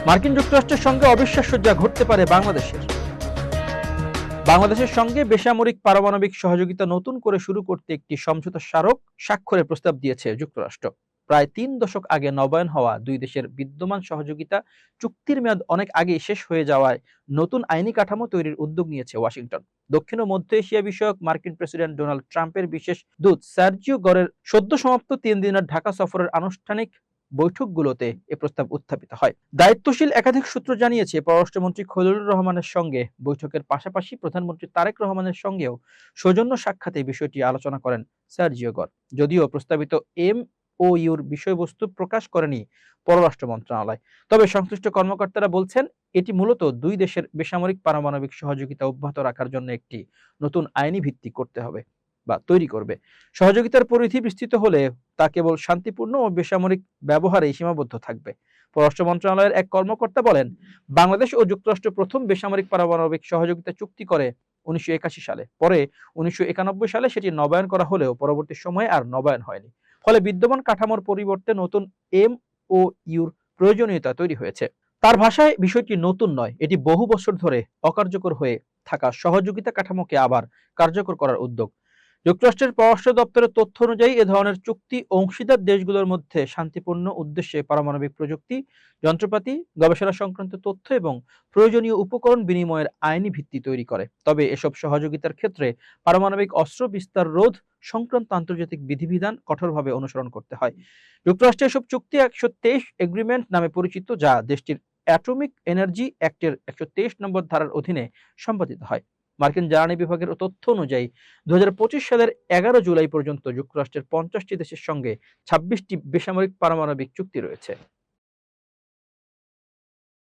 মার্কিন যুক্তরাষ্ট্রের সঙ্গে অবিশ্বাস্য যা ঘটতে পারে বাংলাদেশের সঙ্গে বেসামরিক পারমাণবিক সহযোগিতা নতুন করে শুরু করতে একটি সমঝোতা স্মারক স্বাক্ষরের প্রস্তাব দিয়েছে যুক্তরাষ্ট্র। প্রায় ৩ দশক আগে নবায়ন হওয়া দুই দেশের বিদ্যমান সহযোগিতা চুক্তির মেয়াদ অনেক আগেই শেষ হয়ে যাওয়ায় নতুন আইনি কাঠামো তৈরির উদ্যোগ নিয়েছে ওয়াশিংটন। দক্ষিণ ও মধ্য এশিয়া বিষয়ক মার্কিন প্রেসিডেন্ট ডোনাল্ড ট্রাম্পের বিশেষ দূত সার্জিও গরের সদ্য সমাপ্ত ৩ দিনের ঢাকা সফরের আনুষ্ঠানিক বৈঠকগুলোতে এ প্রস্তাব উত্থাপিত হয়। দায়িত্বশীল একাধিক সূত্র জানিয়েছে, পররাষ্ট্রমন্ত্রী খলিলুর রহমানের সঙ্গে বৈঠকের পাশাপাশি প্রধানমন্ত্রী তারেক রহমানের সঙ্গেও সৌজন্য সাক্ষাতে বিষয়টি আলোচনা করেন সার্জিও গর। যদিও প্রস্তাবিত এমওইউর বিষয়বস্তু প্রকাশ করেনি পররাষ্ট্র মন্ত্রণালয়, তবে সংশ্লিষ্ট কর্মকর্তারা বলছেন এটি মূলত দুই দেশের বেসামরিক পারমাণবিক সহযোগিতা অব্যাহত রাখার জন্য একটি নতুন আইনি ভিত্তি করতে হবে বা তৈরি করবে। সহযোগিতার পরিধি বিস্তৃত হলে তা কেবল শান্তিপূর্ণ ও বেসামরিক ব্যবহারে সীমাবদ্ধ থাকবে। পররাষ্ট্র মন্ত্রণালয়ের এক কর্মকর্তা বলেন, বাংলাদেশ ও যুক্তরাষ্ট্র প্রথম বেসামরিক পারমাণবিক সহযোগিতা চুক্তি করে ১৯৮১ সালে। পরে ১৯৯১ সালে সেটি নবায়ন করা হলেও পরবর্তী সময়ে আর নবায়ন হয়নি। ফলে বিদ্যমান কাঠামোর পরিবর্তে নতুন এমওইউর প্রয়োজনীয়তা তৈরি হয়েছে। তার ভাষায় বিষয়টি নতুন নয়, এটি বহু বছর ধরে অকার্যকর হয়ে থাকা সহযোগিতা কাঠামোকে আবার কার্যকর করার উদ্যোগ। যুক্তরাষ্ট্রের পররাষ্ট্র দপ্তরের তথ্য অনুযায়ী এ ধরনের চুক্তি অংশীদার দেশগুলোর মধ্যে শান্তিপূর্ণ উদ্দেশ্যে পারমাণবিক প্রযুক্তি, যন্ত্রপাতি, গবেষণা সংক্রান্ত তথ্য এবং প্রয়োজনীয় উপকরণ বিনিময়ের আইনি ভিত্তি তৈরি করে। তবে এসব সহযোগিতার ক্ষেত্রে পারমাণবিক অস্ত্র বিস্তার রোধ সংক্রান্ত আন্তর্জাতিক বিধিবিধান কঠোরভাবে অনুসরণ করতে হয়। যুক্তরাষ্ট্রের এসব চুক্তি ১২৩ এগ্রিমেন্ট নামে পরিচিত, যা দেশটির অ্যাটমিক এনার্জি অ্যাক্টের ১২৩ নম্বর ধারার অধীনে সম্পাদিত হয়। মার্কিন জ্বালানি বিভাগের তথ্য অনুযায়ী ২০২৫ সালের ১১ জুলাই পর্যন্ত যুক্তরাষ্ট্রের ৫০টি দেশের সঙ্গে ২৬টি বেসামরিক পারমাণবিক চুক্তি রয়েছে।